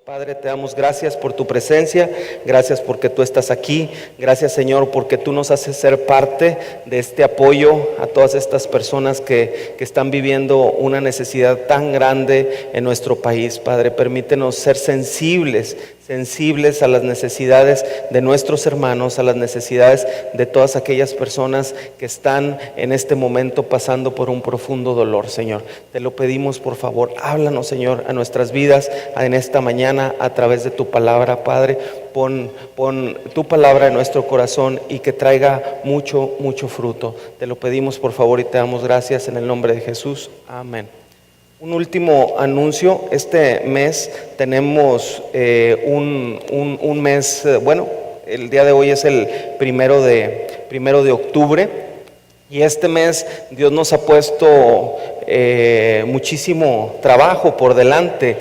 Padre, te damos gracias por tu presencia, gracias porque tú estás aquí, gracias Señor porque tú nos haces ser parte de este apoyo a todas estas personas que están viviendo una necesidad tan grande en nuestro país. Padre, permítenos ser sensibles a las necesidades de nuestros hermanos, a las necesidades de todas aquellas personas que están en este momento pasando por un profundo dolor, Señor. Te lo pedimos, por favor, háblanos, Señor, a nuestras vidas en esta mañana a través de tu palabra, Padre. Pon tu palabra en nuestro corazón y que traiga mucho fruto. Te lo pedimos, por favor, y te damos gracias en el nombre de Jesús. Amén. Un último anuncio. Este mes tenemos un mes, el día de hoy es el primero de octubre, y este mes Dios nos ha puesto muchísimo trabajo por delante,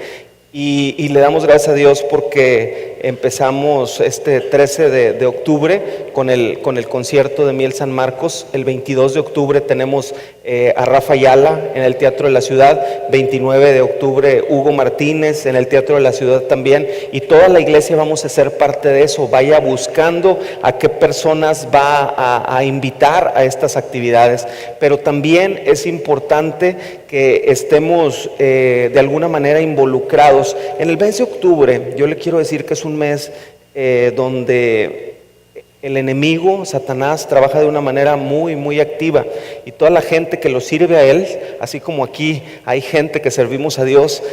y le damos gracias a Dios porque empezamos este 13 de octubre con el concierto de Miel San Marcos. El 22 de octubre tenemos a Rafa Ayala en el Teatro de la Ciudad. 29 de octubre Hugo Martínez en el Teatro de la Ciudad también, y toda la iglesia vamos a ser parte de eso. Vaya buscando a qué personas va a invitar a estas actividades, pero también es importante que estemos de alguna manera involucrados. En el mes de octubre yo le quiero decir que es un mes donde el enemigo, Satanás, trabaja de una manera muy activa, y toda la gente que lo sirve a él, así como aquí hay gente que servimos a Dios,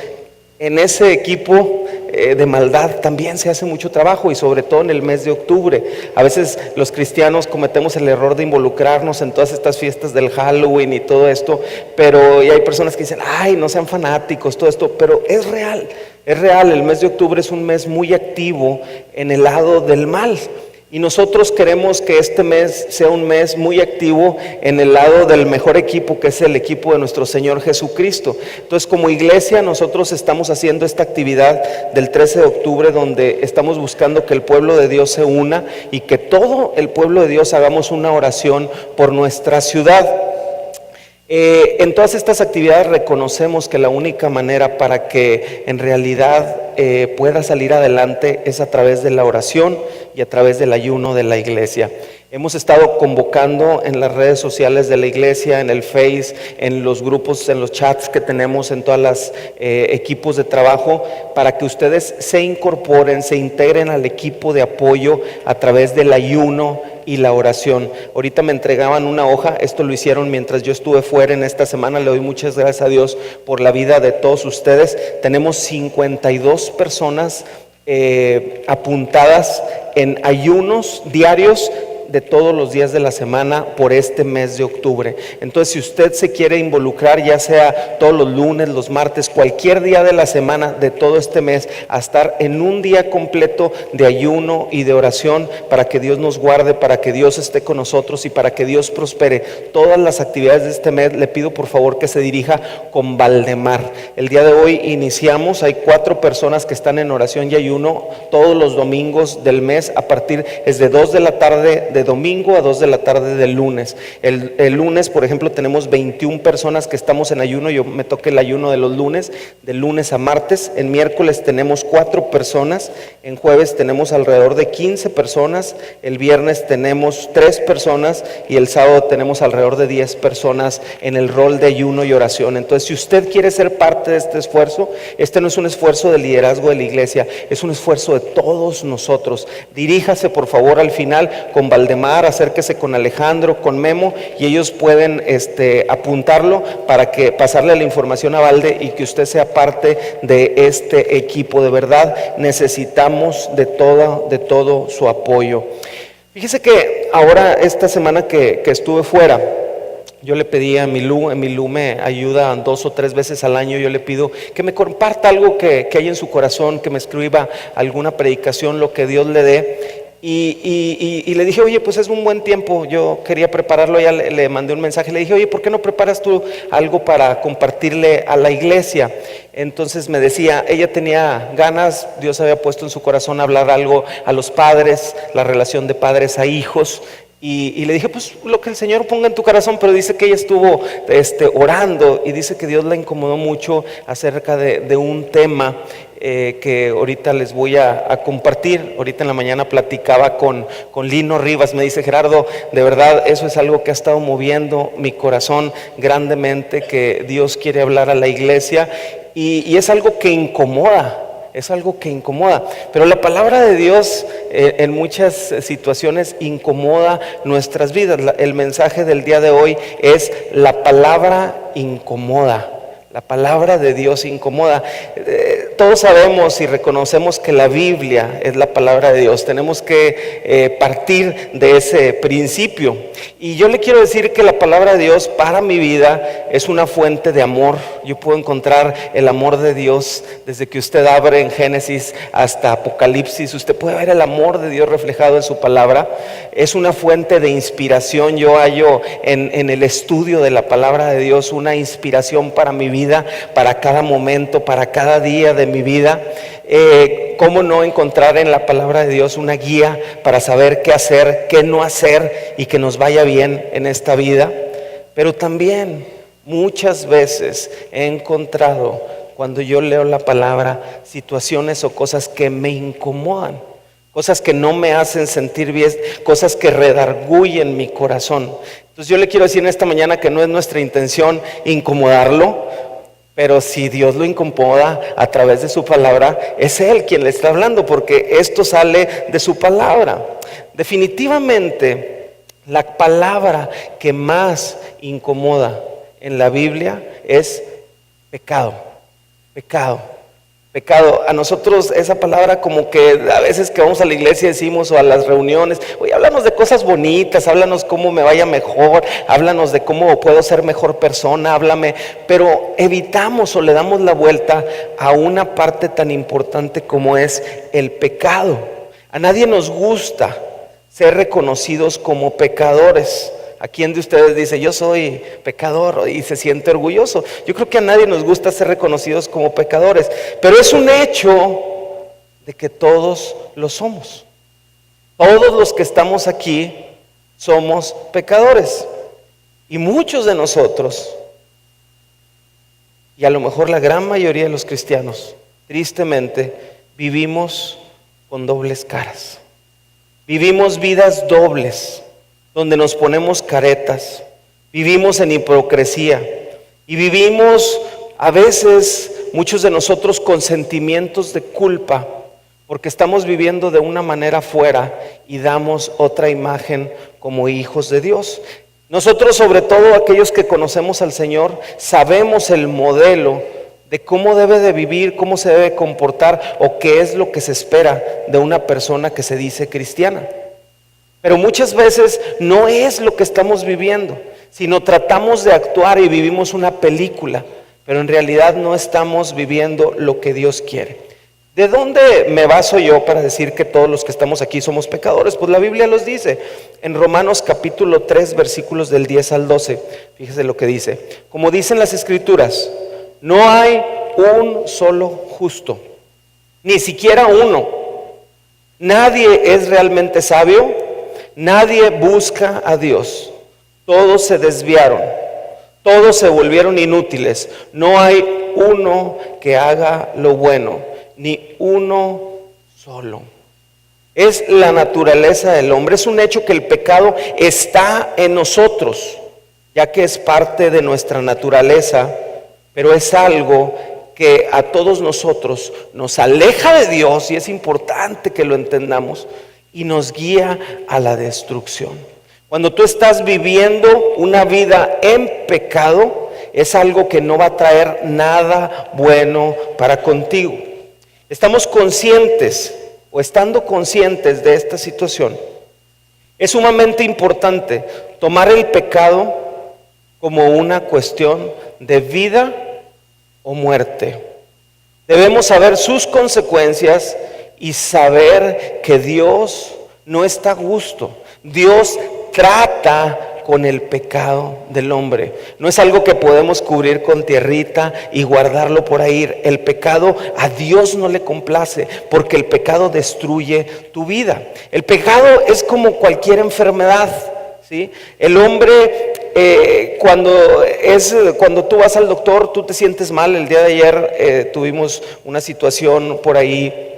en ese equipo de maldad también se hace mucho trabajo, y sobre todo en el mes de octubre. A veces los cristianos cometemos el error de involucrarnos en todas estas fiestas del Halloween y todo esto, y hay personas que dicen, ay, no sean fanáticos, todo esto, pero es real, el mes de octubre es un mes muy activo en el lado del mal. Y nosotros queremos que este mes sea un mes muy activo en el lado del mejor equipo, que es el equipo de nuestro Señor Jesucristo. Entonces, como iglesia, nosotros estamos haciendo esta actividad del 13 de octubre, donde estamos buscando que el pueblo de Dios se una y que todo el pueblo de Dios hagamos una oración por nuestra ciudad. En todas estas actividades reconocemos que la única manera para que en realidad pueda salir adelante es a través de la oración y a través del ayuno de la iglesia. Hemos estado convocando en las redes sociales de la iglesia, en el Face, en los grupos, en los chats que tenemos, en todas las equipos de trabajo, para que ustedes se incorporen, se integren al equipo de apoyo a través del ayuno y la oración. Ahorita me entregaban una hoja, esto lo hicieron mientras yo estuve fuera en esta semana. Le doy muchas gracias a Dios por la vida de todos ustedes. Tenemos 52 personas apuntadas en ayunos diarios de todos los días de la semana por este mes de octubre. Entonces, si usted se quiere involucrar, ya sea todos los lunes, los martes, cualquier día de la semana de todo este mes, a estar en un día completo de ayuno y de oración, para que Dios nos guarde, para que Dios esté con nosotros y para que Dios prospere todas las actividades de este mes, le pido por favor que se dirija con Valdemar. El día de hoy iniciamos, hay 4 personas que están en oración y ayuno todos los domingos del mes, a partir de 2 de la tarde de domingo a 2 de la tarde del lunes. El lunes, por ejemplo, tenemos 21 personas que estamos en ayuno. Yo me toqué el ayuno de los lunes, de lunes a martes. En miércoles tenemos 4 personas. En jueves tenemos alrededor de 15 personas. El viernes tenemos 3 personas. Y el sábado tenemos alrededor de 10 personas en el rol de ayuno y oración. Entonces, si usted quiere ser parte de este esfuerzo, este no es un esfuerzo de liderazgo de la iglesia, es un esfuerzo de todos nosotros. Diríjase, por favor, al final con Valdemar, acérquese con Alejandro, con Memo, y ellos pueden apuntarlo para que pasarle la información a Valde y que usted sea parte de este equipo. De verdad necesitamos de todo su apoyo. Fíjese que ahora, esta semana que estuve fuera, yo le pedí a Emilú me ayuda 2 o 3 veces al año. Yo le pido que me comparta algo que hay en su corazón, que me escriba alguna predicación, lo que Dios le dé. Y le dije, oye, pues es un buen tiempo, yo quería prepararlo. Ya le mandé un mensaje, le dije, oye, ¿por qué no preparas tú algo para compartirle a la iglesia? Entonces me decía, ella tenía ganas, Dios había puesto en su corazón hablar algo a los padres, la relación de padres a hijos. Y le dije, pues lo que el Señor ponga en tu corazón, pero dice que ella estuvo orando y dice que Dios la incomodó mucho acerca de un tema que ahorita les voy a compartir. Ahorita en la mañana platicaba con Lino Rivas, me dice: Gerardo, de verdad eso es algo que ha estado moviendo mi corazón grandemente, que Dios quiere hablar a la iglesia y es algo que incomoda. Es algo que incomoda, pero la palabra de Dios en muchas situaciones incomoda nuestras vidas. El mensaje del día de hoy es: la palabra incomoda. La palabra de Dios incomoda. Todos sabemos y reconocemos que la Biblia es la palabra de Dios. Tenemos que partir de ese principio. Y yo le quiero decir que la palabra de Dios para mi vida es una fuente de amor. Yo puedo encontrar el amor de Dios desde que usted abre en Génesis hasta Apocalipsis. Usted puede ver el amor de Dios reflejado en su palabra. Es una fuente de inspiración. Yo hallo en el estudio de la palabra de Dios una inspiración para mi vida, para cada momento, para cada día de mi vida. ¿Cómo no encontrar en la palabra de Dios una guía para saber qué hacer, qué no hacer y que nos vaya bien en esta vida? Pero también muchas veces he encontrado, cuando yo leo la palabra, situaciones o cosas que me incomodan, cosas que no me hacen sentir bien, cosas que redargüyen mi corazón. Entonces yo le quiero decir en esta mañana que no es nuestra intención incomodarlo, pero si Dios lo incomoda a través de su palabra, es Él quien le está hablando, porque esto sale de su palabra. Definitivamente, la palabra que más incomoda en la Biblia es pecado. Pecado. Pecado. A nosotros esa palabra, como que a veces que vamos a la iglesia decimos, o a las reuniones: oye, háblanos de cosas bonitas, háblanos cómo me vaya mejor, háblanos de cómo puedo ser mejor persona, háblame. Pero evitamos o le damos la vuelta a una parte tan importante como es el pecado. A nadie nos gusta ser reconocidos como pecadores. ¿A quién de ustedes dice: yo soy pecador, y se siente orgulloso? Yo creo que a nadie nos gusta ser reconocidos como pecadores, pero es un hecho de que todos lo somos. Todos los que estamos aquí somos pecadores, y muchos de nosotros, y a lo mejor la gran mayoría de los cristianos, tristemente vivimos con dobles caras. Vivimos vidas dobles, donde nos ponemos caretas, vivimos en hipocresía y vivimos a veces, muchos de nosotros, con sentimientos de culpa, porque estamos viviendo de una manera fuera y damos otra imagen como hijos de Dios. Nosotros, sobre todo aquellos que conocemos al Señor, sabemos el modelo de cómo debe de vivir, cómo se debe comportar, o qué es lo que se espera de una persona que se dice cristiana. Pero muchas veces no es lo que estamos viviendo, sino tratamos de actuar y vivimos una película, pero en realidad no estamos viviendo lo que Dios quiere. ¿De dónde me baso yo para decir que todos los que estamos aquí somos pecadores? Pues la Biblia los dice en Romanos capítulo 3, versículos del 10 al 12. Fíjese lo que dice: como dicen las Escrituras, no hay un solo justo, ni siquiera uno. Nadie es realmente sabio. Nadie busca a Dios. Todos se desviaron, todos se volvieron inútiles. No hay uno que haga lo bueno, ni uno solo. Es la naturaleza del hombre. Es un hecho que el pecado está en nosotros, ya que es parte de nuestra naturaleza, pero es algo que a todos nosotros nos aleja de Dios, y es importante que lo entendamos, y nos guía a la destrucción. Cuando tú estás viviendo una vida en pecado, es algo que no va a traer nada bueno para contigo. Estamos conscientes, o estando conscientes de esta situación, es sumamente importante tomar el pecado como una cuestión de vida o muerte. Debemos saber sus consecuencias y saber que Dios no está a gusto. Dios trata con el pecado del hombre. No es algo que podemos cubrir con tierrita y guardarlo por ahí. El pecado a Dios no le complace, porque el pecado destruye tu vida. El pecado es como cualquier enfermedad. ¿sí? El hombre, cuando tú vas al doctor, tú te sientes mal. El día de ayer tuvimos una situación por ahí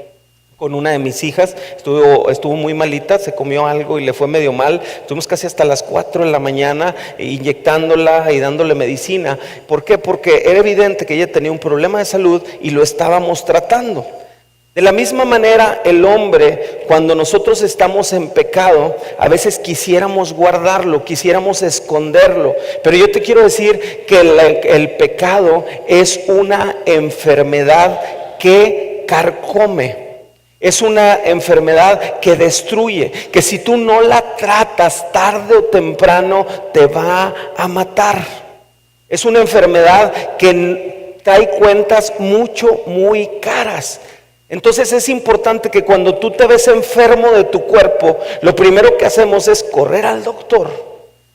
con una de mis hijas, estuvo muy malita, se comió algo y le fue medio mal. Estuvimos casi hasta las 4 de la mañana inyectándola y dándole medicina. ¿Por qué? Porque era evidente que ella tenía un problema de salud y lo estábamos tratando. De la misma manera, el hombre, cuando nosotros estamos en pecado, a veces quisiéramos guardarlo, quisiéramos esconderlo. Pero yo te quiero decir que el pecado es una enfermedad que carcome. Es una enfermedad que destruye, que si tú no la tratas tarde o temprano te va a matar. Es una enfermedad que trae cuentas muy caras. Entonces es importante que cuando tú te ves enfermo de tu cuerpo, lo primero que hacemos es correr al doctor.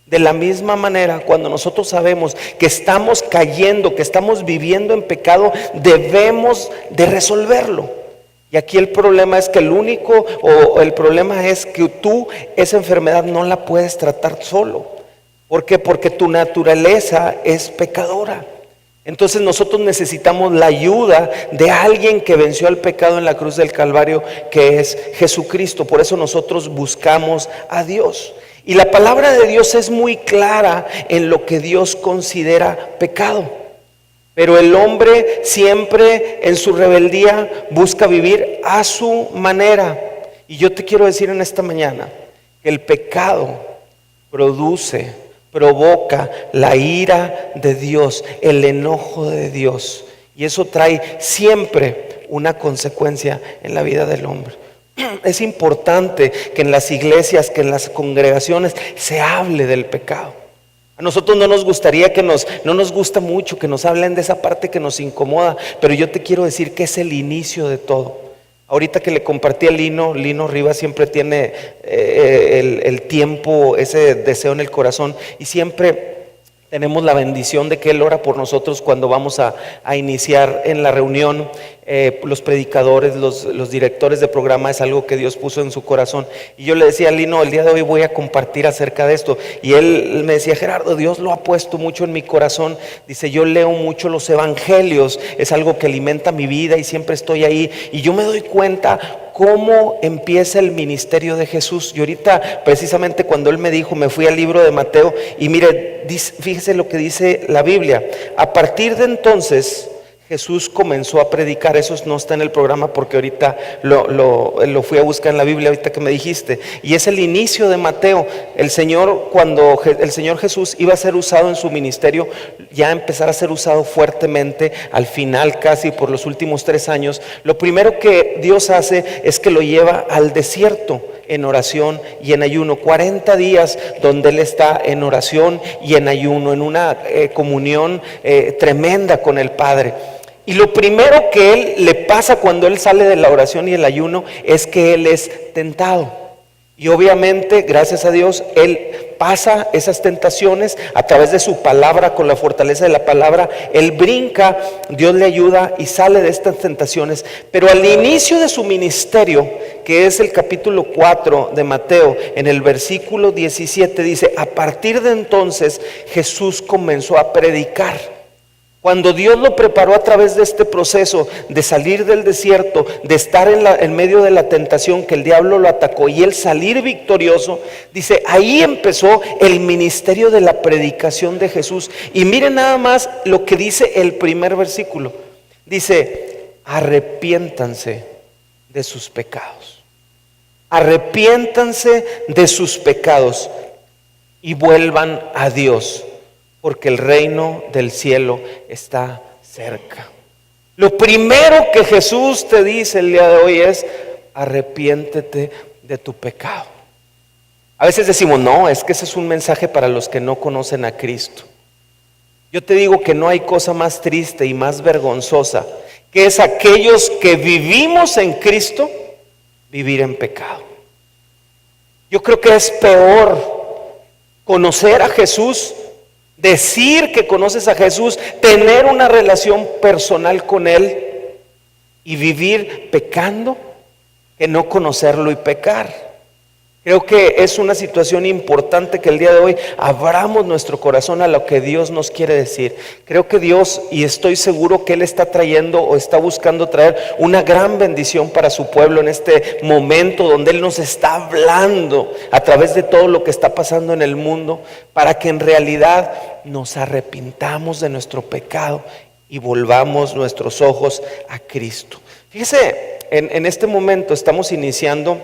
De la misma manera, cuando nosotros sabemos que estamos cayendo, que estamos viviendo en pecado, debemos de resolverlo. Y aquí el problema es que el problema es que tú esa enfermedad no la puedes tratar solo. ¿Por qué? Porque tu naturaleza es pecadora. Entonces nosotros necesitamos la ayuda de alguien que venció al pecado en la cruz del Calvario, que es Jesucristo. Por eso nosotros buscamos a Dios. Y la palabra de Dios es muy clara en lo que Dios considera pecado. Pero el hombre siempre en su rebeldía busca vivir a su manera. Y yo te quiero decir en esta mañana que el pecado provoca la ira de Dios, el enojo de Dios. Y eso trae siempre una consecuencia en la vida del hombre. Es importante que en las iglesias, que en las congregaciones se hable del pecado. A nosotros no nos gustaría no nos gusta mucho que nos hablen de esa parte que nos incomoda, pero yo te quiero decir que es el inicio de todo. Ahorita que le compartí a Lino Rivas siempre tiene el tiempo, ese deseo en el corazón, y siempre tenemos la bendición de que él ora por nosotros cuando vamos a iniciar en la reunión. Los predicadores, los directores de programa, es algo que Dios puso en su corazón. Y yo le decía a Lino, el día de hoy voy a compartir acerca de esto. Y él me decía, Gerardo, Dios lo ha puesto mucho en mi corazón. Dice, yo leo mucho los evangelios, es algo que alimenta mi vida y siempre estoy ahí. Y yo me doy cuenta cómo empieza el ministerio de Jesús. Y ahorita, precisamente cuando él me dijo, me fui al libro de Mateo y mire, fíjese lo que dice la Biblia. A partir de entonces Jesús comenzó a predicar. Eso no está en el programa porque ahorita lo fui a buscar en la Biblia ahorita que me dijiste. Y es el inicio de Mateo. Cuando el Señor Jesús iba a ser usado en su ministerio, ya empezar a ser usado fuertemente, al final casi por los últimos 3 años, lo primero que Dios hace es que lo lleva al desierto en oración y en ayuno. 40 días donde Él está en oración y en ayuno, en una comunión tremenda con el Padre. Y lo primero que Él le pasa cuando Él sale de la oración y el ayuno es que Él es tentado. Y obviamente, gracias a Dios, Él pasa esas tentaciones a través de su palabra, con la fortaleza de la palabra. Él brinca, Dios le ayuda y sale de estas tentaciones. Pero al inicio de su ministerio, que es el capítulo 4 de Mateo, en el versículo 17 dice, a partir de entonces Jesús comenzó a predicar. Cuando Dios lo preparó a través de este proceso de salir del desierto, de estar en medio de la tentación que el diablo lo atacó y él salir victorioso, dice, ahí empezó el ministerio de la predicación de Jesús. Y miren nada más lo que dice el primer versículo. Dice, arrepiéntanse de sus pecados. Arrepiéntanse de sus pecados y vuelvan a Dios, porque el reino del cielo está cerca. Lo primero que Jesús te dice el día de hoy es, arrepiéntete de tu pecado. A veces decimos, no, es que ese es un mensaje para los que no conocen a Cristo. Yo te digo que no hay cosa más triste y más vergonzosa que es aquellos que vivimos en Cristo, vivir en pecado. Yo creo que es peor conocer a Jesús, decir que conoces a Jesús, tener una relación personal con Él y vivir pecando, que no conocerlo y pecar. Creo que es una situación importante que el día de hoy abramos nuestro corazón a lo que Dios nos quiere decir. Creo que Dios, y estoy seguro que Él está trayendo o está buscando traer una gran bendición para su pueblo en este momento donde Él nos está hablando a través de todo lo que está pasando en el mundo, para que en realidad nos arrepintamos de nuestro pecado y volvamos nuestros ojos a Cristo. Fíjese, en este momento estamos iniciando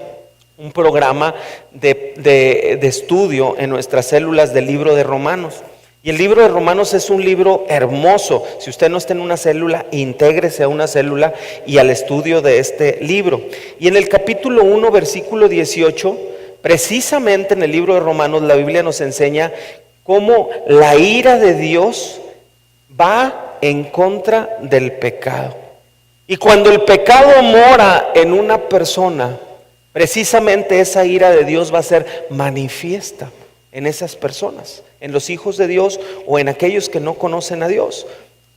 un programa de estudio en nuestras células del libro de Romanos. Y el libro de Romanos es un libro hermoso. Si usted no está en una célula, intégrese a una célula y al estudio de este libro. Y en el capítulo 1, versículo 18, precisamente en el libro de Romanos, la Biblia nos enseña cómo la ira de Dios va en contra del pecado. Y cuando el pecado mora en una persona, precisamente esa ira de Dios va a ser manifiesta en esas personas, en los hijos de Dios o en aquellos que no conocen a Dios.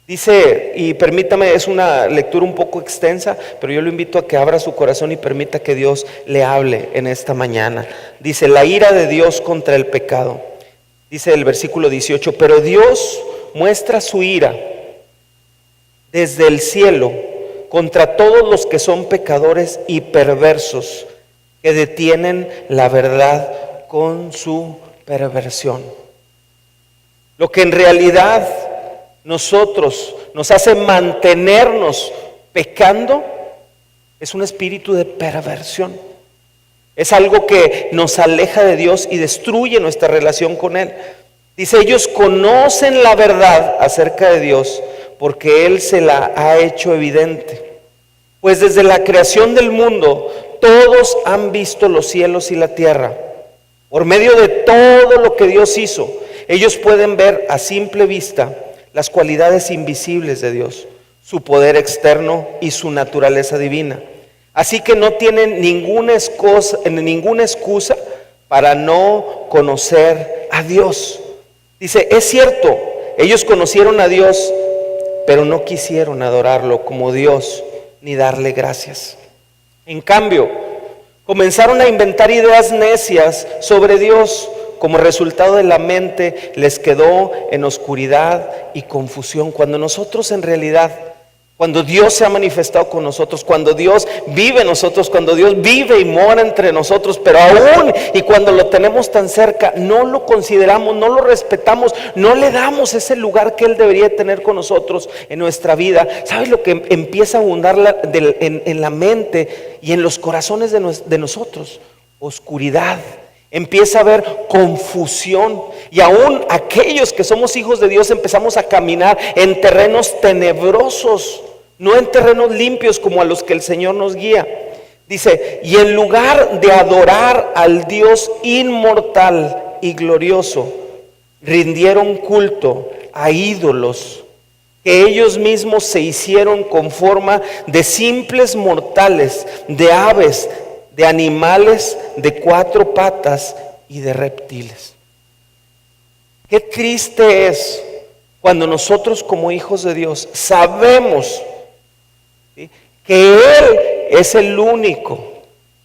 Dice, y permítame, es una lectura un poco extensa, pero yo lo invito a que abra su corazón y permita que Dios le hable en esta mañana. Dice, la ira de Dios contra el pecado. Dice el versículo 18, pero Dios muestra su ira desde el cielo contra todos los que son pecadores y perversos, que detienen la verdad con su perversión. Lo que en realidad nosotros nos hace mantenernos pecando es un espíritu de perversión. Es algo que nos aleja de Dios y destruye nuestra relación con Él. Dice, ellos conocen la verdad acerca de Dios porque Él se la ha hecho evidente. Pues desde la creación del mundo, todos han visto los cielos y la tierra. Por medio de todo lo que Dios hizo, ellos pueden ver a simple vista las cualidades invisibles de Dios, su poder externo y su naturaleza divina. Así que no tienen ninguna excusa para no conocer a Dios. Dice, es cierto, ellos conocieron a Dios, pero no quisieron adorarlo como Dios ni darle gracias. En cambio, comenzaron a inventar ideas necias sobre Dios. Como resultado de la mente les quedó en oscuridad y confusión, cuando nosotros en realidad, cuando Dios se ha manifestado con nosotros, cuando Dios vive en nosotros, cuando Dios vive y mora entre nosotros, pero aún y cuando lo tenemos tan cerca, no lo consideramos, no lo respetamos, no le damos ese lugar que Él debería tener con nosotros en nuestra vida. ¿Sabes lo que empieza a abundar en la mente y en los corazones de nosotros? Oscuridad. Empieza a haber confusión, y aún aquellos que somos hijos de Dios empezamos a caminar en terrenos tenebrosos, no en terrenos limpios como a los que el Señor nos guía. Dice, y en lugar de adorar al Dios inmortal y glorioso, rindieron culto a ídolos que ellos mismos se hicieron con forma de simples mortales, de aves, de animales de 4 patas y de reptiles. Qué triste es cuando nosotros como hijos de Dios sabemos, ¿sí?, que Él es el único,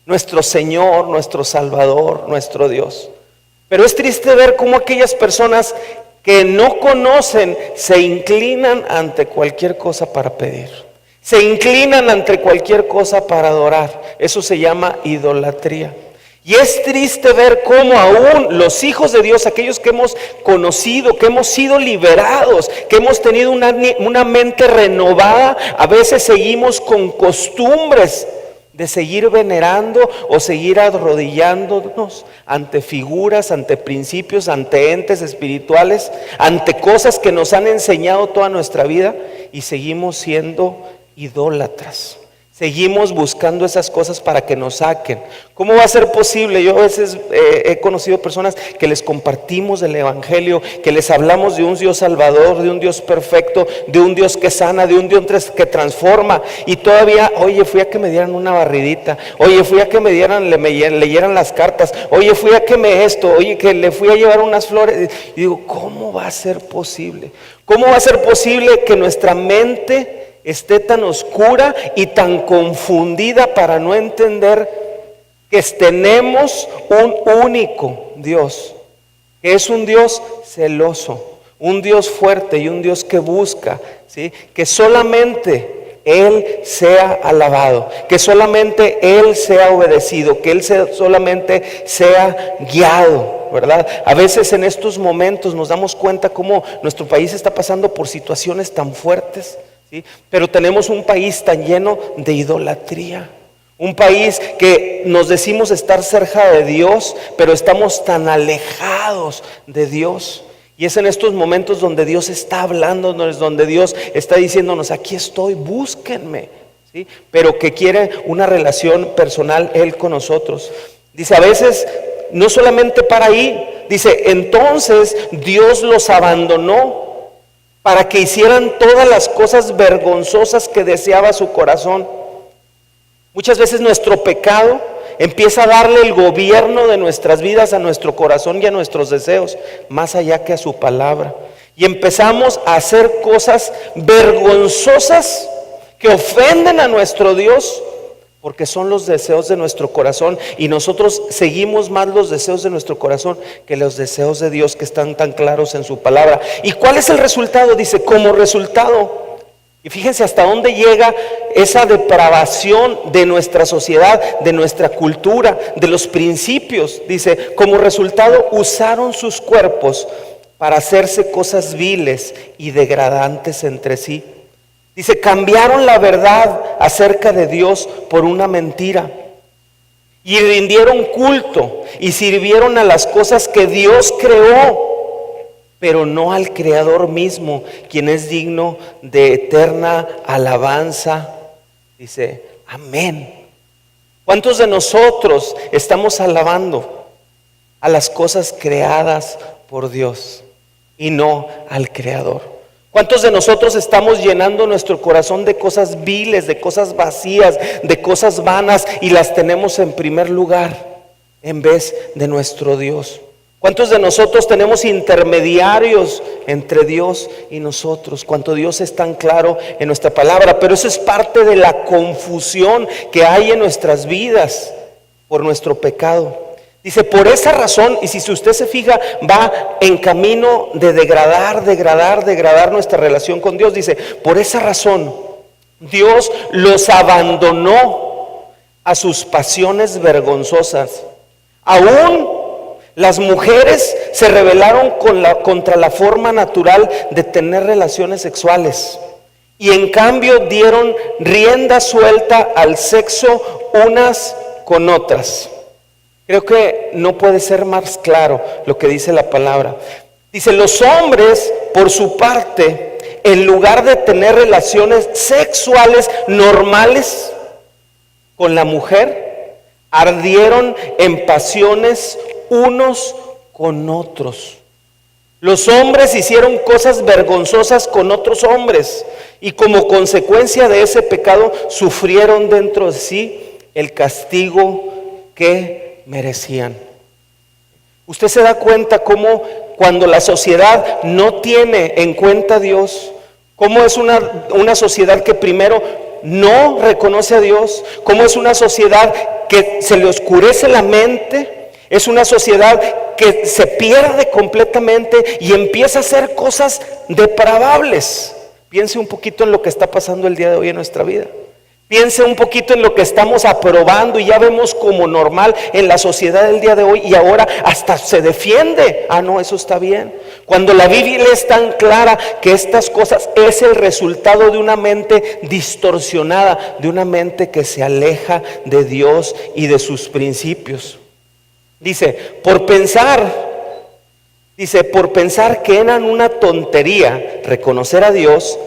nuestro Señor, nuestro Salvador, nuestro Dios. Pero es triste ver cómo aquellas personas que no conocen se inclinan ante cualquier cosa para pedir. Se inclinan ante cualquier cosa para adorar. Eso se llama idolatría. Y es triste ver cómo aún los hijos de Dios, aquellos que hemos conocido, que hemos sido liberados, que hemos tenido una mente renovada, a veces seguimos con costumbres de seguir venerando o seguir arrodillándonos ante figuras, ante principios, ante entes espirituales, ante cosas que nos han enseñado toda nuestra vida, y seguimos siendo idólatras. Seguimos buscando esas cosas para que nos saquen. ¿Cómo va a ser posible? Yo a veces he conocido personas que les compartimos el evangelio, que les hablamos de un Dios salvador, de un Dios perfecto, de un Dios que sana, de un Dios que transforma, y todavía, oye, fui a que me dieran una barridita, oye, fui a que me leyeran las cartas, oye, fui a que oye, que le fui a llevar unas flores. Y digo, ¿cómo va a ser posible? ¿Cómo va a ser posible que nuestra mente esté tan oscura y tan confundida para no entender que tenemos un único Dios, que es un Dios celoso, un Dios fuerte y un Dios que busca, ¿sí?, que solamente Él sea alabado, que solamente Él sea obedecido, que Él solamente sea guiado, ¿verdad? A veces en estos momentos nos damos cuenta cómo nuestro país está pasando por situaciones tan fuertes, ¿sí?, pero tenemos un país tan lleno de idolatría. Un país que nos decimos estar cerca de Dios, pero estamos tan alejados de Dios. Y es en estos momentos donde Dios está hablándonos, donde Dios está diciéndonos, aquí estoy, búsquenme, ¿sí?, pero que quiere una relación personal Él con nosotros. Dice, a veces, no solamente para ahí, dice, entonces Dios los abandonó para que hicieran todas las cosas vergonzosas que deseaba su corazón. Muchas veces nuestro pecado empieza a darle el gobierno de nuestras vidas a nuestro corazón y a nuestros deseos, más allá que a su palabra. Y empezamos a hacer cosas vergonzosas que ofenden a nuestro Dios, porque son los deseos de nuestro corazón, y nosotros seguimos más los deseos de nuestro corazón que los deseos de Dios que están tan claros en su palabra. ¿Y cuál es el resultado? Dice, como resultado. Y fíjense hasta dónde llega esa depravación de nuestra sociedad, de nuestra cultura, de los principios. Dice, como resultado usaron sus cuerpos para hacerse cosas viles y degradantes entre sí. Dice, cambiaron la verdad acerca de Dios por una mentira. Y rindieron culto y sirvieron a las cosas que Dios creó, pero no al Creador mismo, quien es digno de eterna alabanza. Dice, amén. ¿Cuántos de nosotros estamos alabando a las cosas creadas por Dios y no al Creador? ¿Cuántos de nosotros estamos llenando nuestro corazón de cosas viles, de cosas vacías, de cosas vanas, y las tenemos en primer lugar en vez de nuestro Dios? ¿Cuántos de nosotros tenemos intermediarios entre Dios y nosotros? Cuánto Dios es tan claro en nuestra palabra, pero eso es parte de la confusión que hay en nuestras vidas por nuestro pecado. Dice, por esa razón, y si usted se fija, va en camino de degradar nuestra relación con Dios. Dice, por esa razón, Dios los abandonó a sus pasiones vergonzosas. Aún las mujeres se rebelaron contra la forma natural de tener relaciones sexuales, y en cambio dieron rienda suelta al sexo unas con otras. Creo que no puede ser más claro lo que dice la palabra. Dice, los hombres, por su parte, en lugar de tener relaciones sexuales normales con la mujer, ardieron en pasiones unos con otros. Los hombres hicieron cosas vergonzosas con otros hombres, y como consecuencia de ese pecado sufrieron dentro de sí el castigo que merecían. Usted se da cuenta cómo cuando la sociedad no tiene en cuenta a Dios, cómo es una sociedad que primero no reconoce a Dios, cómo es una sociedad que se le oscurece la mente, es una sociedad que se pierde completamente y empieza a hacer cosas depravables. Piense un poquito en lo que está pasando el día de hoy en nuestra vida. Piense un poquito en lo que estamos aprobando y ya vemos como normal en la sociedad del día de hoy, y ahora hasta se defiende. No, eso está bien. Cuando la Biblia es tan clara que estas cosas es el resultado de una mente distorsionada, de una mente que se aleja de Dios y de sus principios. Dice, por pensar que eran una tontería reconocer a Dios,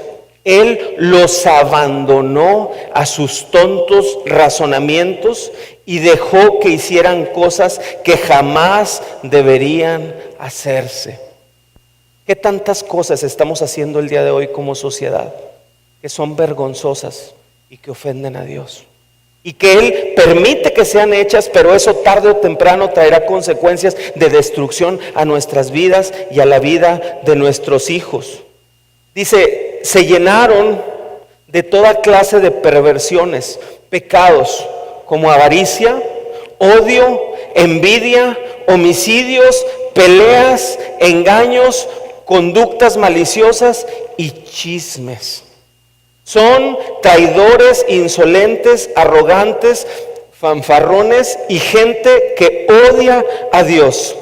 Él los abandonó a sus tontos razonamientos y dejó que hicieran cosas que jamás deberían hacerse. ¿Qué tantas cosas estamos haciendo el día de hoy como sociedad que son vergonzosas y que ofenden a Dios? Y que Él permite que sean hechas, pero eso tarde o temprano traerá consecuencias de destrucción a nuestras vidas y a la vida de nuestros hijos. Dice, se llenaron de toda clase de perversiones, pecados como avaricia, odio, envidia, homicidios, peleas, engaños, conductas maliciosas y chismes. Son traidores, insolentes, arrogantes, fanfarrones y gente que odia a Dios.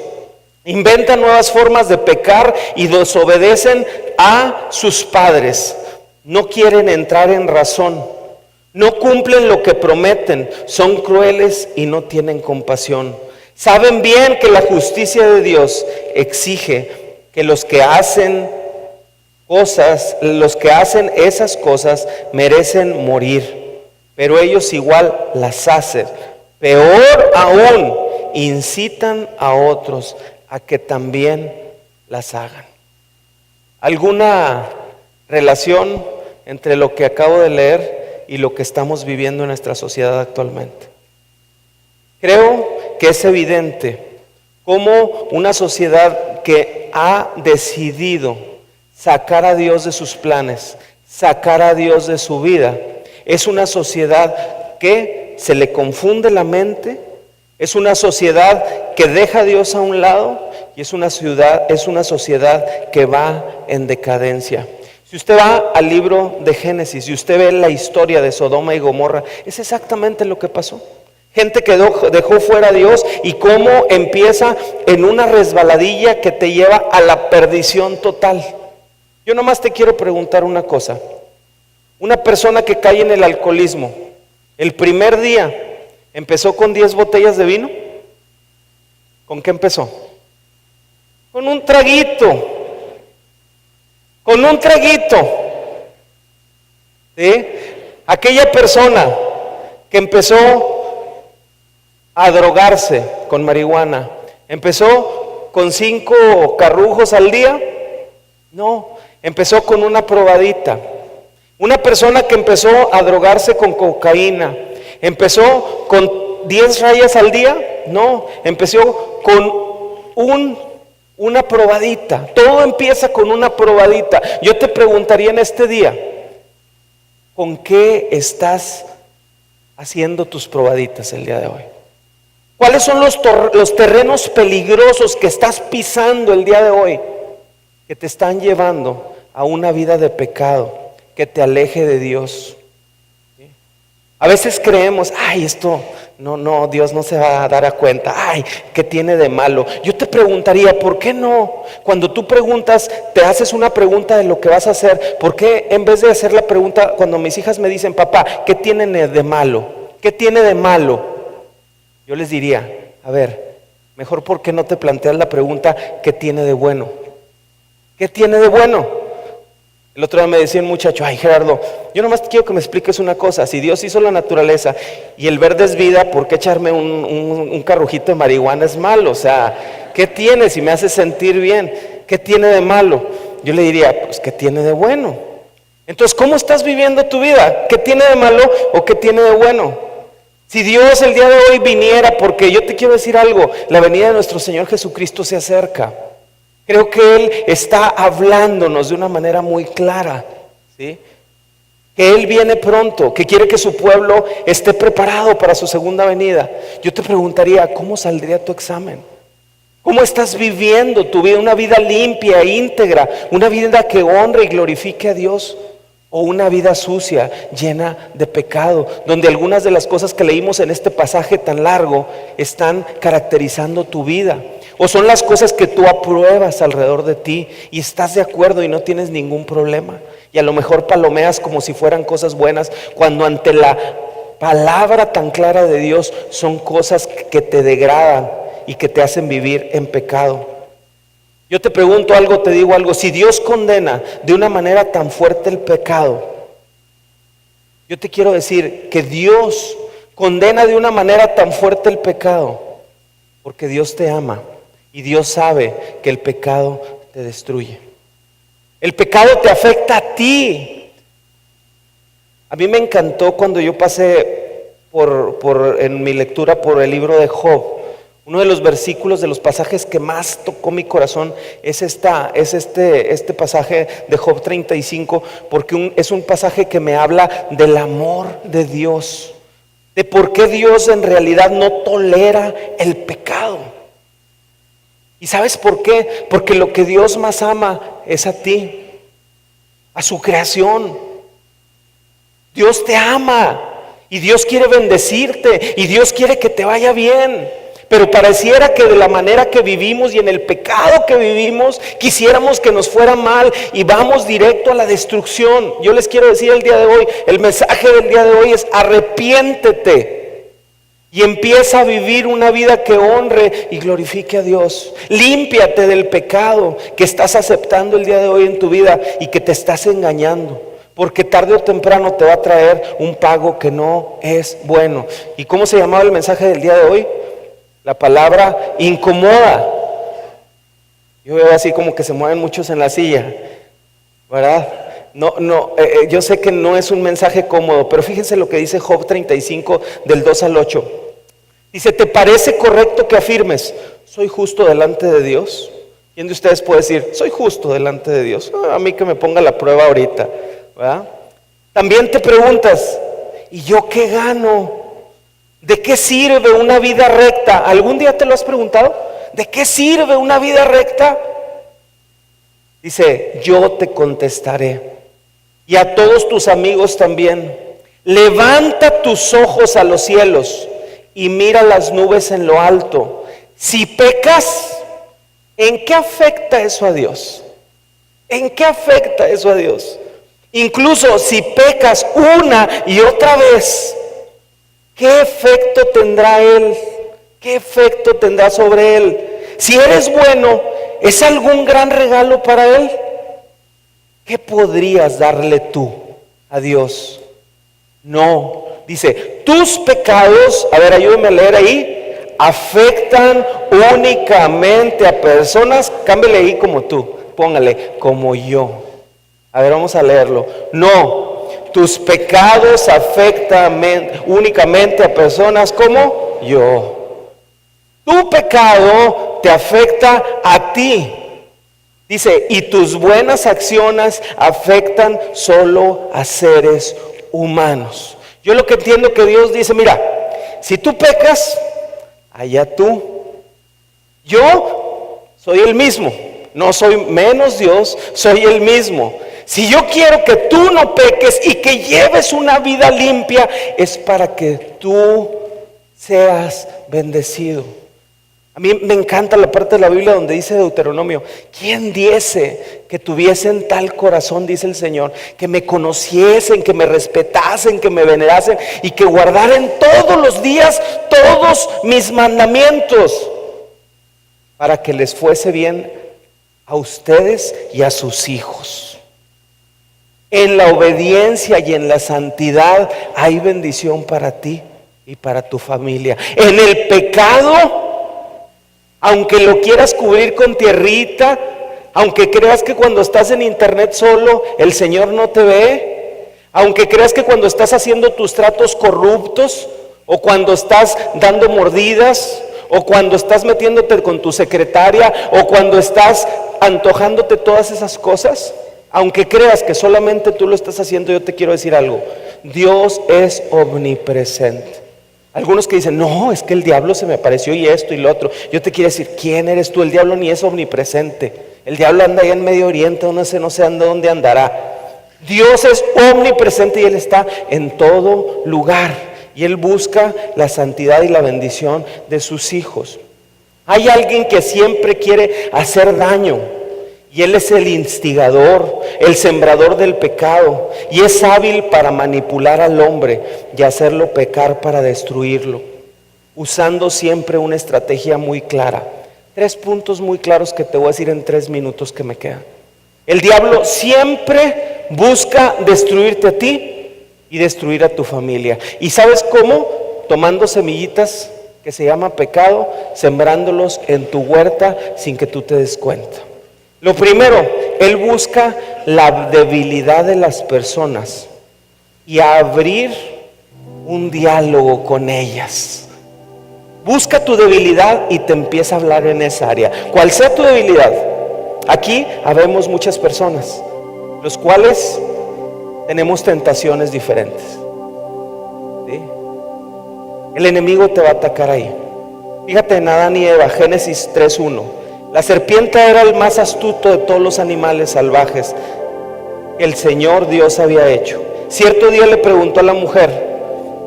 Inventan nuevas formas de pecar y desobedecen a sus padres. No quieren entrar en razón. No cumplen lo que prometen. Son crueles y no tienen compasión. Saben bien que la justicia de Dios exige que los que hacen esas cosas merecen morir. Pero ellos igual las hacen. Peor aún, incitan a otros a que también las hagan. ¿Alguna relación entre lo que acabo de leer y lo que estamos viviendo en nuestra sociedad actualmente? Creo que es evidente cómo una sociedad que ha decidido sacar a Dios de sus planes, sacar a Dios de su vida, es una sociedad que se le confunde la mente, es una sociedad que deja a Dios a un lado y es una sociedad que va en decadencia. Si usted va al libro de Génesis y usted ve la historia de Sodoma y Gomorra, es exactamente lo que pasó. Gente que dejó fuera a Dios y cómo empieza en una resbaladilla que te lleva a la perdición total. Yo nomás te quiero preguntar una cosa. Una persona que cae en el alcoholismo, el primer día empezó con 10 botellas de vino. ¿Con qué empezó? Con un traguito. Con un traguito. ¿Sí? Aquella persona que empezó a drogarse con marihuana, ¿empezó con 5 carrujos al día? No, empezó con una probadita. Una persona que empezó a drogarse con cocaína, ¿empezó con 10 rayas al día? No, empezó con una probadita. Todo empieza con una probadita. Yo te preguntaría en este día, ¿con qué estás haciendo tus probaditas el día de hoy? ¿Cuáles son los terrenos peligrosos que estás pisando el día de hoy que te están llevando a una vida de pecado, que te aleje de Dios? ¿Sí? A veces creemos, ay, esto, no, Dios no se va a dar cuenta, ay, ¿qué tiene de malo? Yo te preguntaría, ¿por qué no? Cuando tú preguntas, te haces una pregunta de lo que vas a hacer, ¿por qué en vez de hacer la pregunta, cuando mis hijas me dicen, papá, ¿qué tiene de malo? ¿Qué tiene de malo? Yo les diría, a ver, mejor ¿por qué no te planteas la pregunta, ¿qué tiene de bueno? ¿Qué tiene de bueno? El otro día me decía un muchacho, ay Gerardo, yo nomás quiero que me expliques una cosa, si Dios hizo la naturaleza y el verde es vida, ¿por qué echarme un carrujito de marihuana es malo? O sea, ¿qué tiene si me hace sentir bien? ¿Qué tiene de malo? Yo le diría, pues ¿qué tiene de bueno? Entonces, ¿cómo estás viviendo tu vida? ¿Qué tiene de malo o qué tiene de bueno? Si Dios el día de hoy viniera, porque yo te quiero decir algo, la venida de nuestro Señor Jesucristo se acerca. Creo que Él está hablándonos de una manera muy clara, ¿sí? Que Él viene pronto, que quiere que su pueblo esté preparado para su segunda venida. Yo te preguntaría, ¿cómo saldría tu examen? ¿Cómo estás viviendo tu vida? ¿Una vida limpia, íntegra? ¿Una vida que honre y glorifique a Dios? ¿O una vida sucia, llena de pecado, donde algunas de las cosas que leímos en este pasaje tan largo están caracterizando tu vida? ¿O son las cosas que tú apruebas alrededor de ti y estás de acuerdo y no tienes ningún problema? Y a lo mejor palomeas como si fueran cosas buenas, cuando ante la palabra tan clara de Dios son cosas que te degradan y que te hacen vivir en pecado. Yo te pregunto algo, te digo algo, si Dios condena de una manera tan fuerte el pecado, yo te quiero decir que Dios condena de una manera tan fuerte el pecado, porque Dios te ama y Dios sabe que el pecado te destruye. El pecado te afecta a ti. A mí me encantó cuando yo pasé en mi lectura por el libro de Job. Uno de los versículos, de los pasajes que más tocó mi corazón es este pasaje de Job 35, porque es un pasaje que me habla del amor de Dios. de por qué Dios en realidad no tolera el pecado. ¿Y sabes por qué? Porque lo que Dios más ama es a ti, a su creación. Dios te ama y Dios quiere bendecirte y Dios quiere que te vaya bien. Pero pareciera que de la manera que vivimos y en el pecado que vivimos, quisiéramos que nos fuera mal y vamos directo a la destrucción. Yo les quiero decir el día de hoy, el mensaje del día de hoy es: arrepiéntete y empieza a vivir una vida que honre y glorifique a Dios. Límpiate del pecado que estás aceptando el día de hoy en tu vida y que te estás engañando, porque tarde o temprano te va a traer un pago que no es bueno. ¿Y cómo se llamaba el mensaje del día de hoy? La palabra incomoda. Yo veo así como que se mueven muchos en la silla, ¿verdad? Yo sé que no es un mensaje cómodo, pero fíjense lo que dice Job 35 del 2 al 8. Dice: ¿te parece correcto que afirmes, soy justo delante de Dios? ¿Quién de ustedes puede decir, soy justo delante de Dios? A mí que me ponga la prueba ahorita, ¿verdad? También te preguntas, ¿y yo qué gano? ¿De qué sirve una vida recta? ¿Algún día te lo has preguntado? ¿De qué sirve una vida recta? Dice: yo te contestaré, y a todos tus amigos también. Levanta tus ojos a los cielos y mira las nubes en lo alto. Si pecas, ¿en qué afecta eso a Dios? ¿En qué afecta eso a Dios? Incluso si pecas una y otra vez, ¿qué efecto tendrá Él? ¿Qué efecto tendrá sobre Él? Si eres bueno, ¿es algún gran regalo para Él? ¿Qué podrías darle tú a Dios? No. Dice, tus pecados, a ver, ayúdame a leer ahí, afectan únicamente a personas, cámbiale ahí como tú, póngale, como yo. A ver, vamos a leerlo. No. Tus pecados afectan únicamente a personas como yo. Tu pecado te afecta a ti. Dice, y tus buenas acciones afectan solo a seres humanos. Yo lo que entiendo que Dios dice, mira, si tú pecas, allá tú. Yo soy el mismo, no soy menos Dios, soy el mismo. Si yo quiero que tú no peques y que lleves una vida limpia, es para que tú seas bendecido. A mí me encanta la parte de la Biblia donde dice Deuteronomio, ¿quién diese que tuviesen tal corazón, dice el Señor, que me conociesen, que me respetasen, que me venerasen y que guardaran todos los días todos mis mandamientos, para que les fuese bien a ustedes y a sus hijos? En la obediencia y en la santidad hay bendición para ti y para tu familia. En el pecado, aunque lo quieras cubrir con tierrita, aunque creas que cuando estás en internet solo el Señor no te ve, aunque creas que cuando estás haciendo tus tratos corruptos, o cuando estás dando mordidas, o cuando estás metiéndote con tu secretaria, o cuando estás antojándote todas esas cosas, aunque creas que solamente tú lo estás haciendo, yo te quiero decir algo: Dios es omnipresente. Algunos que dicen, no, es que el diablo se me apareció y esto y lo otro. Yo te quiero decir, ¿quién eres tú? El diablo ni es omnipresente. El diablo anda allá en Medio Oriente, no sé anda dónde andará. Dios es omnipresente y Él está en todo lugar. Y Él busca la santidad y la bendición de sus hijos. Hay alguien que siempre quiere hacer daño. Y Él es el instigador, el sembrador del pecado, y es hábil para manipular al hombre y hacerlo pecar para destruirlo, usando siempre una estrategia muy clara. 3 puntos muy claros que te voy a decir en 3 minutos que me quedan. El diablo siempre busca destruirte a ti y destruir a tu familia. ¿Y sabes cómo? Tomando semillitas que se llama pecado, sembrándolos en tu huerta sin que tú te des cuenta. Lo primero, Él busca la debilidad de las personas y abrir un diálogo con ellas. Busca tu debilidad y te empieza a hablar en esa área. ¿Cuál sea tu debilidad? Aquí habemos muchas personas, los cuales tenemos tentaciones diferentes, ¿sí? El enemigo te va a atacar ahí. Fíjate en Adán y Eva, Génesis 3:1. La serpiente era el más astuto de todos los animales salvajes que el Señor Dios había hecho. Cierto día le preguntó a la mujer: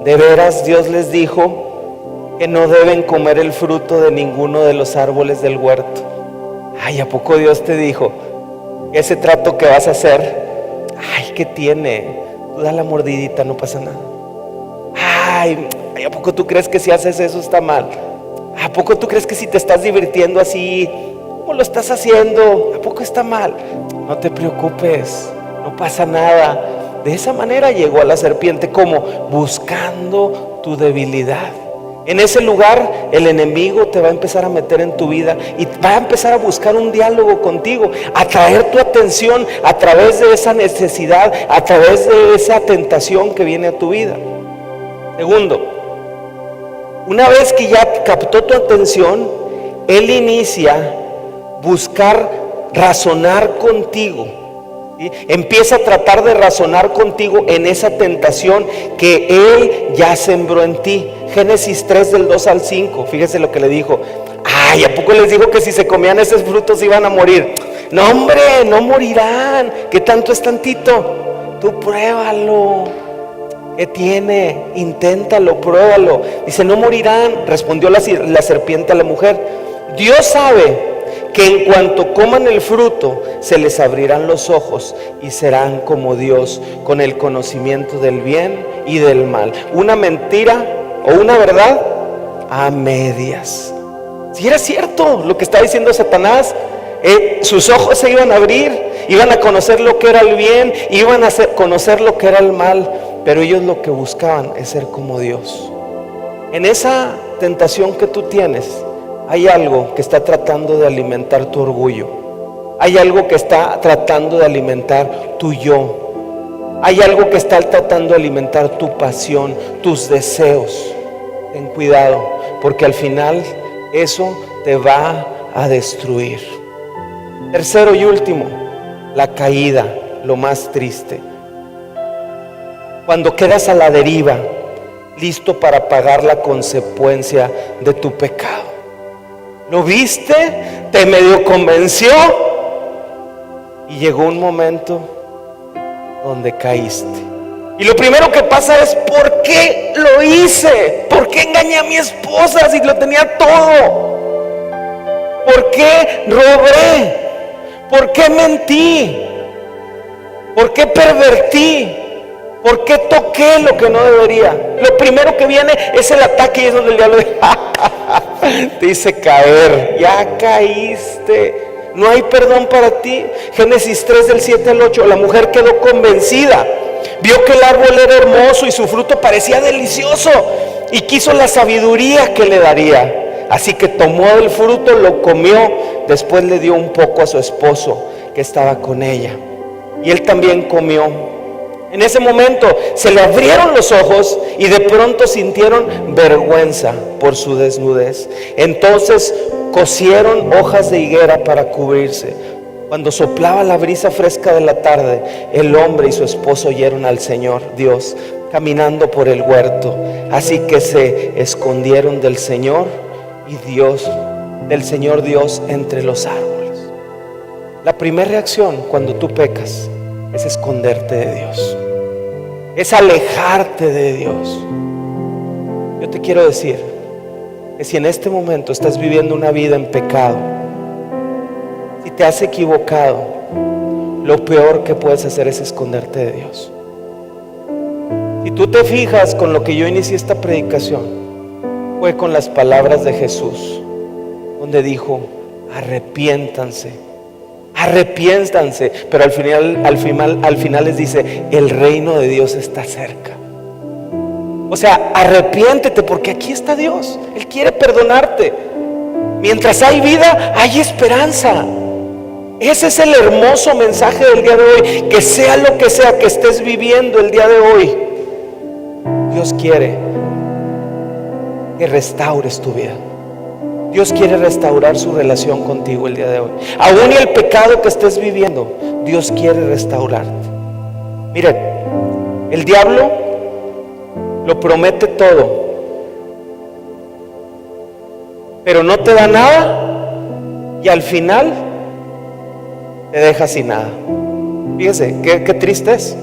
¿de veras Dios les dijo que no deben comer el fruto de ninguno de los árboles del huerto? Ay, ¿a poco Dios te dijo ese trato que vas a hacer? Ay, ¿qué tiene? Tú da la mordidita, no pasa nada. Ay, ¿a poco tú crees que si haces eso está mal? ¿A poco tú crees que si te estás divirtiendo así, como lo estás haciendo, a poco está mal? No te preocupes, no pasa nada. De esa manera llegó a la serpiente, como buscando tu debilidad. En ese lugar el enemigo te va a empezar a meter en tu vida y va a empezar a buscar un diálogo contigo, a atraer tu atención a través de esa necesidad, a través de esa tentación que viene a tu vida. Segundo, una vez que ya captó tu atención, él inicia a buscar razonar contigo. ¿Sí? Empieza a tratar de razonar contigo en esa tentación que él ya sembró en ti. Génesis 3 del 2 al 5, fíjese lo que le dijo. Ay, ¿a poco les dijo que si se comían esos frutos iban a morir? No, hombre, no morirán. ¿Qué tanto es tantito? Tú pruébalo. ¿Qué tiene? Inténtalo, pruébalo. Dice, no morirán. Respondió la serpiente a la mujer: Dios sabe que en cuanto coman el fruto se les abrirán los ojos y serán como Dios, con el conocimiento del bien y del mal. Una mentira o una verdad a medias. Si era cierto lo que está diciendo Satanás, sus ojos se iban a abrir, iban a conocer lo que era el bien, iban a conocer lo que era el mal, pero ellos lo que buscaban es ser como Dios. En esa tentación que tú tienes, hay algo que está tratando de alimentar tu orgullo. Hay algo que está tratando de alimentar tu yo. Hay algo que está tratando de alimentar tu pasión, tus deseos. Ten cuidado, porque al final eso te va a destruir. Tercero y último, la caída, lo más triste. Cuando quedas a la deriva, listo para pagar la consecuencia de tu pecado. ¿Lo viste? Te medio convenció y llegó un momento donde caíste. Y lo primero que pasa es: ¿por qué lo hice? ¿Por qué engañé a mi esposa si lo tenía todo? ¿Por qué robé? ¿Por qué mentí? ¿Por qué pervertí? ¿Por qué toqué lo que no debería? Lo primero que viene es el ataque, y es donde el diablo te dice caer. Ya caíste. No hay perdón para ti. Génesis 3 del 7 al 8. La mujer quedó convencida. Vio que el árbol era hermoso y su fruto parecía delicioso, y quiso la sabiduría que le daría. Así que tomó el fruto, lo comió. Después le dio un poco a su esposo que estaba con ella, y él también comió. En ese momento se le abrieron los ojos y de pronto sintieron vergüenza por su desnudez. Entonces cosieron hojas de higuera para cubrirse. Cuando soplaba la brisa fresca de la tarde, el hombre y su esposo oyeron al Señor Dios caminando por el huerto. Así que se escondieron del Señor Dios entre los árboles. La primera reacción cuando tú pecas es esconderte de Dios, es alejarte de Dios. Yo te quiero decir que si en este momento estás viviendo una vida en pecado, si te has equivocado, lo peor que puedes hacer es esconderte de Dios. Si tú te fijas, con lo que yo inicié esta predicación fue con las palabras de Jesús, donde dijo: arrepiéntanse, pero al final les dice: el reino de Dios está cerca. O sea, arrepiéntete, porque aquí está Dios. Él quiere perdonarte. Mientras hay vida, hay esperanza. Ese es el hermoso mensaje del día de hoy. Que sea lo que sea que estés viviendo el día de hoy, Dios quiere que restaures tu vida. Dios quiere restaurar su relación contigo el día de hoy. Aún y el pecado que estés viviendo, Dios quiere restaurarte. Miren, el diablo lo promete todo, pero no te da nada y al final te deja sin nada. Fíjese, qué triste es.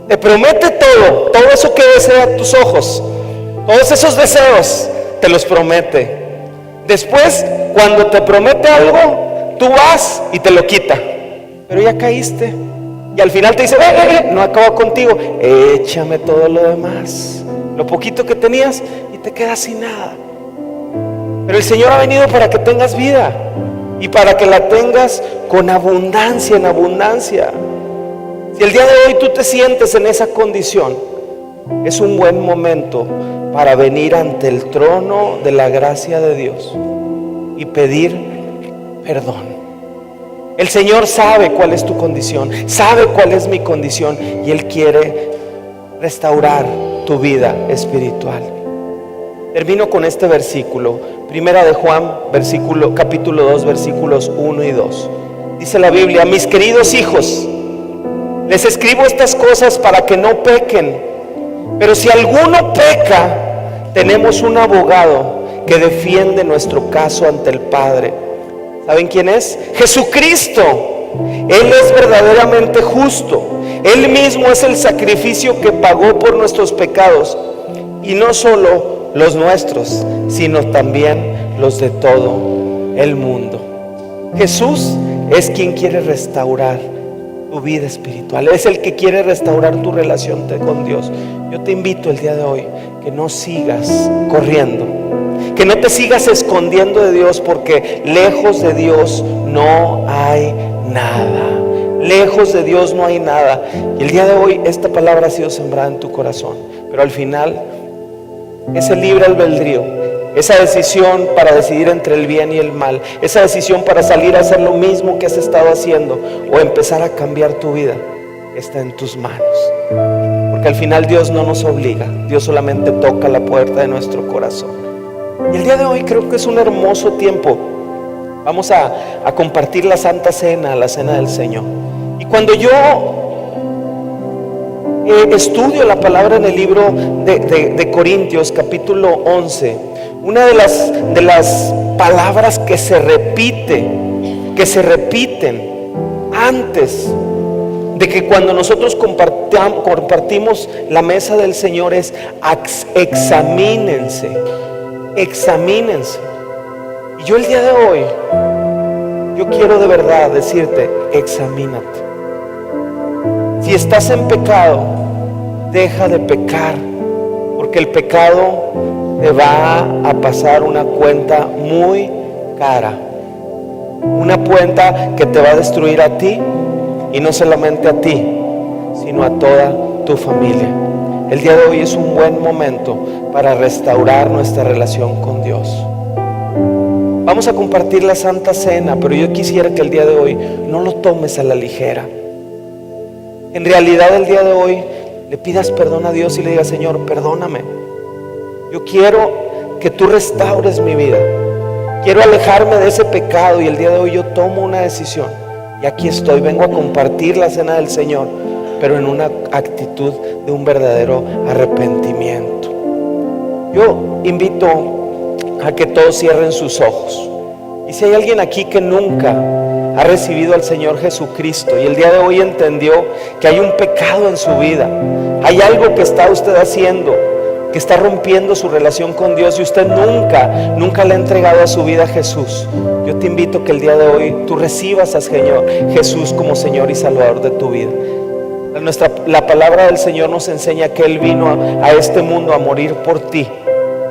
Te promete todo eso que desea tus ojos, todos esos deseos, te los promete. Después, cuando te promete algo, tú vas y te lo quita, pero ya caíste. Y al final te dice, no acabo contigo, échame todo lo demás, lo poquito que tenías, y te quedas sin nada. Pero el Señor ha venido para que tengas vida y para que la tengas con abundancia, en abundancia. Si el día de hoy tú te sientes en esa condición, es un buen momento para venir ante el trono de la gracia de Dios y pedir perdón. El Señor sabe cuál es tu condición, sabe cuál es mi condición, y Él quiere restaurar tu vida espiritual. Termino con este versículo, Primera de Juan, capítulo 2, versículos 1 y 2. Dice la Biblia: mis queridos hijos, les escribo estas cosas para que no pequen, pero si alguno peca, tenemos un abogado que defiende nuestro caso ante el Padre. ¿Saben quién es? Jesucristo. Él es verdaderamente justo. Él mismo es el sacrificio que pagó por nuestros pecados, y no solo los nuestros, sino también los de todo el mundo. Jesús es quien quiere restaurar tu vida espiritual, es el que quiere restaurar tu relación con Dios. Yo te invito el día de hoy que no sigas corriendo, que no te sigas escondiendo de Dios, porque lejos de Dios no hay nada. Lejos de Dios no hay nada. Y el día de hoy esta palabra ha sido sembrada en tu corazón, pero al final ese libre albedrío, esa decisión para decidir entre el bien y el mal, esa decisión para salir a hacer lo mismo que has estado haciendo o empezar a cambiar tu vida, está en tus manos. Porque al final Dios no nos obliga, Dios solamente toca la puerta de nuestro corazón. Y el día de hoy creo que es un hermoso tiempo. Vamos a compartir la Santa Cena, la Cena del Señor. Y cuando yo estudio la palabra en el libro de Corintios, capítulo 11, una de las palabras que se repiten antes de que cuando nosotros compartimos la mesa del Señor es: examínense. Y yo el día de hoy, yo quiero de verdad decirte: examínate. Si estás en pecado, deja de pecar, porque el pecado te va a pasar una cuenta muy cara, una cuenta que te va a destruir a ti, y no solamente a ti, sino a toda tu familia. El día de hoy es un buen momento para restaurar nuestra relación con Dios. Vamos a compartir la Santa Cena, pero yo quisiera que el día de hoy no lo tomes a la ligera. En realidad el día de hoy le pidas perdón a Dios y le digas: Señor, perdóname. Yo quiero que tú restaures mi vida. Quiero alejarme de ese pecado, y el día de hoy yo tomo una decisión. Y aquí estoy, vengo a compartir la Cena del Señor, pero en una actitud de un verdadero arrepentimiento. Yo invito a que todos cierren sus ojos. Y si hay alguien aquí que nunca ha recibido al Señor Jesucristo y el día de hoy entendió que hay un pecado en su vida, hay algo que está usted haciendo que está rompiendo su relación con Dios, y usted nunca le ha entregado a su vida a Jesús, yo te invito que el día de hoy tú recibas al Señor Jesús como Señor y Salvador de tu vida. La palabra del Señor nos enseña que Él vino a este mundo a morir por ti,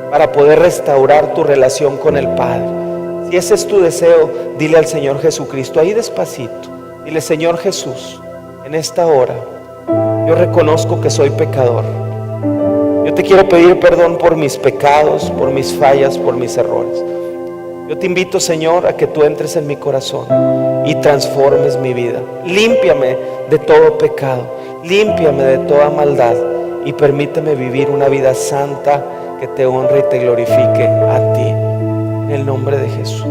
para poder restaurar tu relación con el Padre. Si ese es tu deseo, dile al Señor Jesucristo ahí despacito, dile: Señor Jesús, en esta hora yo reconozco que soy pecador. Yo te quiero pedir perdón por mis pecados, por mis fallas, por mis errores. Yo te invito, Señor, a que tú entres en mi corazón y transformes mi vida. Límpiame de todo pecado, límpiame de toda maldad, y permíteme vivir una vida santa que te honre y te glorifique a ti. En el nombre de Jesús.